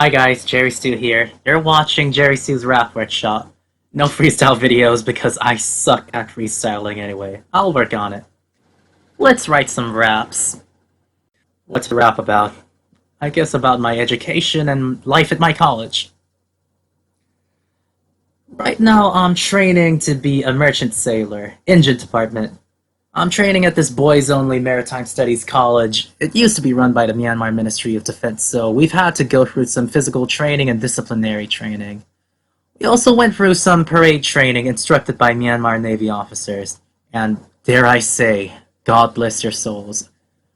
Hi guys, Jerry Stu here. You're watching Jerry Stu's Rap Workshop. No freestyle videos because I suck at freestyling anyway. I'll work on it. Let's write some raps. What's a rap about? I guess about my education and life at my college. Right now I'm training to be a merchant sailor, engine department. I'm training at this boys-only maritime studies college. It used to be run by the Myanmar Ministry of Defense, so we've had to go through some physical training and disciplinary training. We also went through some parade training instructed by Myanmar Navy officers. And dare I say, God bless your souls.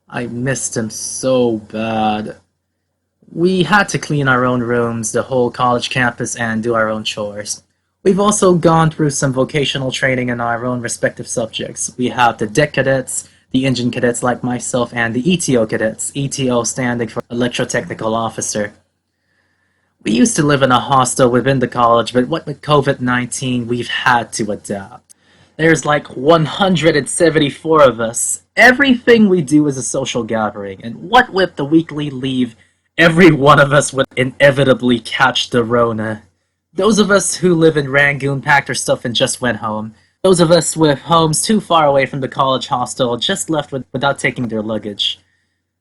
I missed them so bad. We had to clean our own rooms, the whole college campus, and do our own chores. We've also gone through some vocational training in our own respective subjects. We have the deck cadets, the engine cadets like myself, and the ETO cadets, ETO standing for Electrotechnical Officer. We used to live in a hostel within the college, but what with COVID-19, we've had to adapt. There's like 174 of us. Everything we do is a social gathering, and what with the weekly leave, every one of us would inevitably catch the Rona. Those of us who live in Rangoon packed our stuff and just went home. Those of us with homes too far away from the college hostel just left without taking their luggage.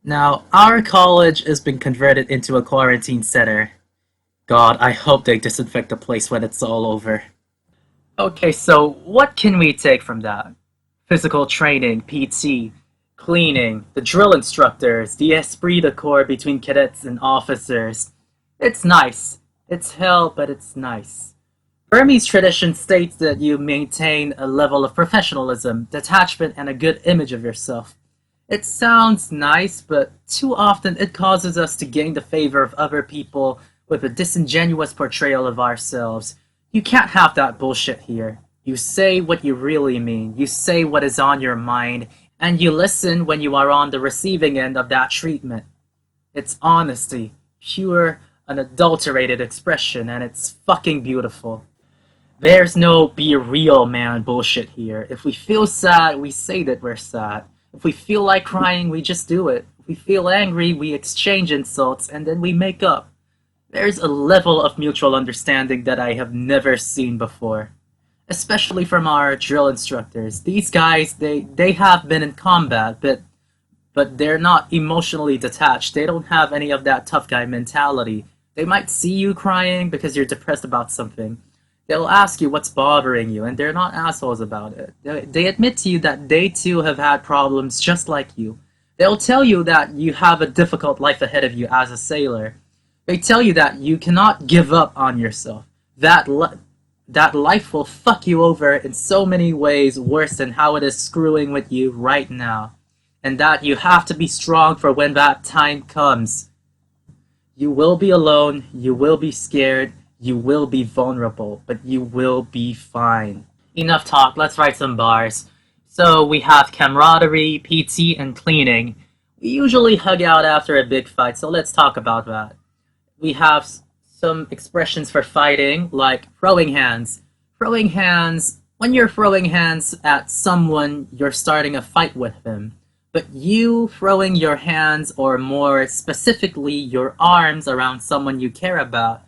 Now, our college has been converted into a quarantine center. God, I hope they disinfect the place when it's all over. Okay, so what can we take from that? Physical training, PT, cleaning, the drill instructors, the esprit de corps between cadets and officers. It's nice. It's hell, but it's nice. Burmese tradition states that you maintain a level of professionalism, detachment, and a good image of yourself. It sounds nice, but too often it causes us to gain the favor of other people with a disingenuous portrayal of ourselves. You can't have that bullshit here. You say what you really mean, you say what is on your mind, and you listen when you are on the receiving end of that treatment. It's honesty, pure, unadulterated expression, and it's fucking beautiful. There's no be real man bullshit here. If we feel sad, we say that we're sad. If we feel like crying, we just do it. If we feel angry, we exchange insults, and then we make up. There's a level of mutual understanding that I have never seen before. Especially from our drill instructors. These guys, they have been in combat, but they're not emotionally detached. They don't have any of that tough guy mentality. They might see you crying because you're depressed about something. They'll ask you what's bothering you, and they're not assholes about it. They admit to you that they too have had problems just like you. They'll tell you that you have a difficult life ahead of you as a sailor. They tell you that you cannot give up on yourself. That life will fuck you over in so many ways worse than how it is screwing with you right now. And that you have to be strong for when that time comes. You will be alone, you will be scared, you will be vulnerable, but you will be fine. Enough talk, let's write some bars. So we have camaraderie, PT, and cleaning. We usually hug out after a big fight, so let's talk about that. We have some expressions for fighting, like throwing hands. Throwing hands, when you're throwing hands at someone, you're starting a fight with them. But you throwing your hands, or more specifically your arms, around someone you care about,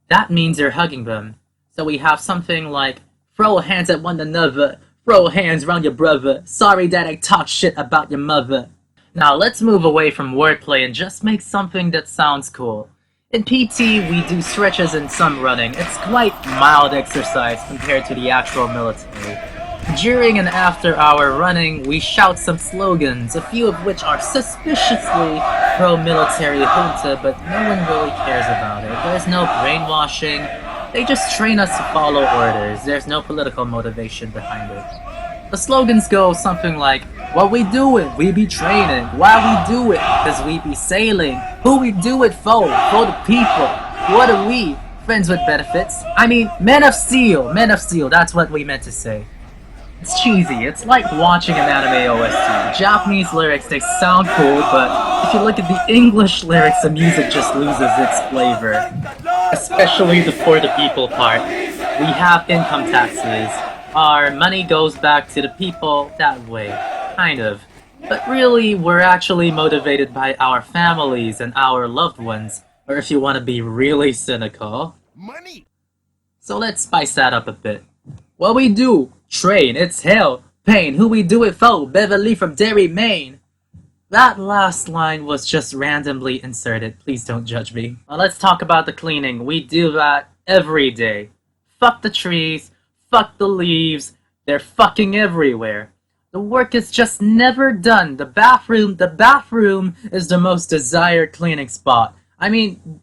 that means you're hugging them. So we have something like, throw hands at one another, throw hands around your brother, sorry that I talk shit about your mother. Now let's move away from wordplay and just make something that sounds cool. In PT, we do stretches and some running. It's quite mild exercise compared to the actual military. During and after our running, we shout some slogans, a few of which are suspiciously pro-military junta, but no one really cares about it. There's no brainwashing. They just train us to follow orders. There's no political motivation behind it. The slogans go something like, what we do it, we be training. Why we do it, cause we be sailing. Who we do it for the people. What are we? Friends with benefits. I mean, Men of Steel, that's what we meant to say. It's cheesy, it's like watching an anime OST. Japanese lyrics, they sound cool, but if you look at the English lyrics, the music just loses its flavor. Especially the for the people part. We have income taxes. Our money goes back to the people that way. Kind of. But really, we're actually motivated by our families and our loved ones. Or if you want to be really cynical, Money. so let's spice that up a bit. What we do? Train, it's hell. Pain, who we do it for? Beverly from Derry, Maine. That last line was just randomly inserted. Please don't judge me. Well, let's talk about the cleaning. We do that every day. Fuck the trees. Fuck the leaves. They're fucking everywhere. The work is just never done. The bathroom is the most desired cleaning spot. I mean,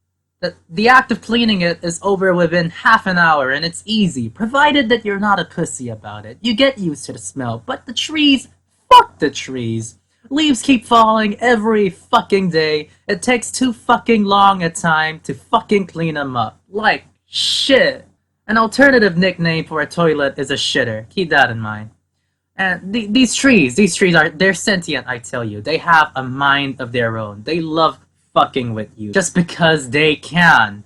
the act of cleaning it is over within half an hour and it's easy, provided that you're not a pussy about it. You get used to the smell, but the trees, fuck the trees. Leaves keep falling every fucking day. It takes too fucking long a time to fucking clean them up. Like shit. An alternative nickname for a toilet is a shitter. Keep that in mind. And these trees they're sentient, I tell you. They have a mind of their own. They love fucking with you just because they can.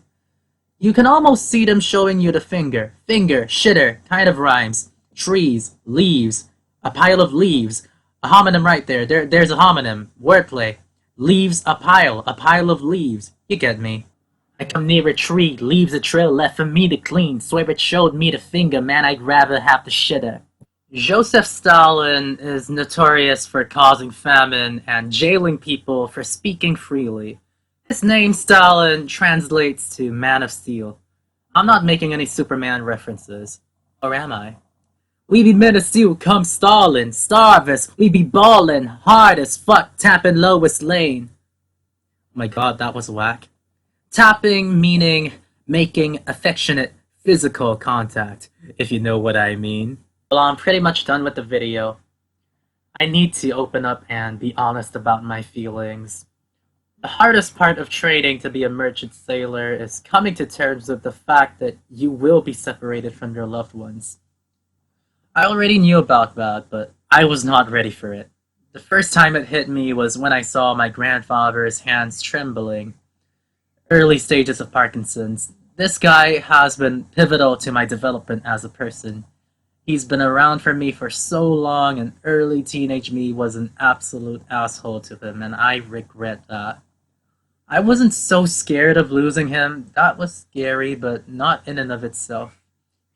You can almost see them showing you the finger. Finger, shitter, kind of rhymes. Trees, leaves, a pile of leaves. A homonym right there. There's a homonym. Wordplay. Leaves, a pile of leaves. You get me. I come near a tree, leaves a trail left for me to clean. Swear it showed me the finger, man, I'd rather have the shitter. Joseph Stalin is notorious for causing famine and jailing people for speaking freely. His name, Stalin, translates to Man of Steel. I'm not making any Superman references. Or am I? We be men of steel, come Stalin, starve us, we be ballin', hard as fuck, tapping lowest lane. Oh my god, that was whack. Tapping meaning making affectionate physical contact, if you know what I mean. Well, I'm pretty much done with the video. I need to open up and be honest about my feelings. The hardest part of training to be a merchant sailor is coming to terms with the fact that you will be separated from your loved ones. I already knew about that, but I was not ready for it. The first time it hit me was when I saw my grandfather's hands trembling. Early stages of Parkinson's. This guy has been pivotal to my development as a person. He's been around for me for so long, and early teenage me was an absolute asshole to him, and I regret that. I wasn't so scared of losing him. That was scary, but not in and of itself.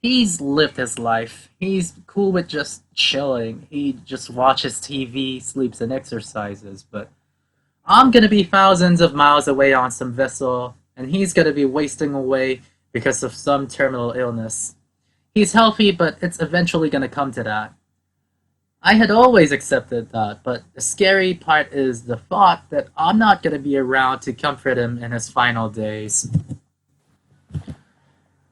He's lived his life. He's cool with just chilling. He just watches TV, sleeps, and exercises. But I'm gonna be thousands of miles away on some vessel, and he's gonna be wasting away because of some terminal illness. He's healthy, but it's eventually gonna come to that. I had always accepted that, but the scary part is the thought that I'm not gonna be around to comfort him in his final days.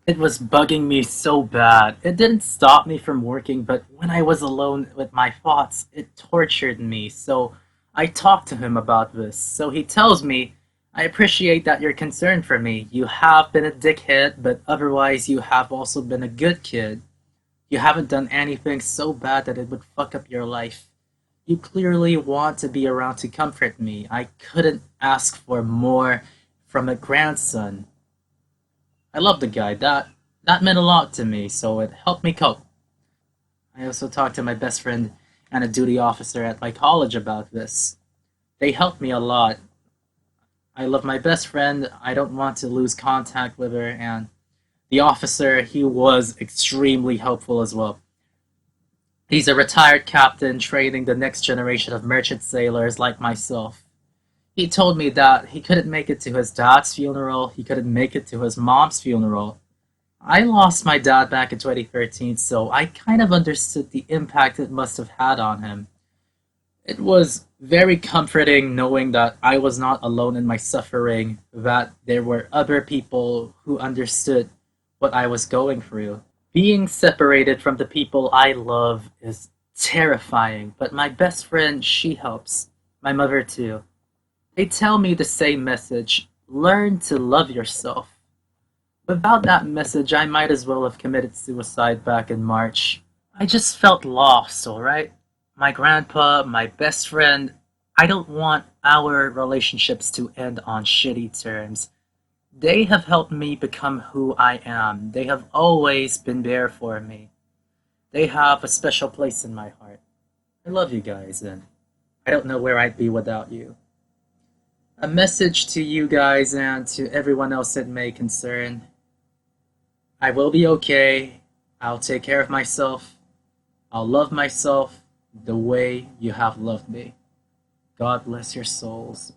It was bugging me so bad. It didn't stop me from working, but when I was alone with my thoughts, it tortured me. So I talked to him about this. So he tells me, I appreciate that you're concerned for me. You have been a dickhead, but otherwise you have also been a good kid. You haven't done anything so bad that it would fuck up your life. You clearly want to be around to comfort me. I couldn't ask for more from a grandson. I love the guy. That meant a lot to me, so it helped me cope. I also talked to my best friend and a duty officer at my college about this. They helped me a lot. I love my best friend. I don't want to lose contact with her, and the officer, he was extremely helpful as well. He's a retired captain training the next generation of merchant sailors like myself. He told me that he couldn't make it to his dad's funeral, he couldn't make it to his mom's funeral. I lost my dad back in 2013, so I kind of understood the impact it must have had on him. It was very comforting knowing that I was not alone in my suffering, that there were other people who understood what I was going through. Being separated from the people I love is terrifying, but my best friend, she helps. My mother, too. They tell me the same message: learn to love yourself. Without that message, I might as well have committed suicide back in March. I just felt lost, alright? My grandpa, my best friend, I don't want our relationships to end on shitty terms. They have helped me become who I am. They have always been there for me. They have a special place in my heart. I love you guys, and I don't know where I'd be without you. A message to you guys and to everyone else it may concern. I will be okay. I'll take care of myself. I'll love myself the way you have loved me. God bless your souls.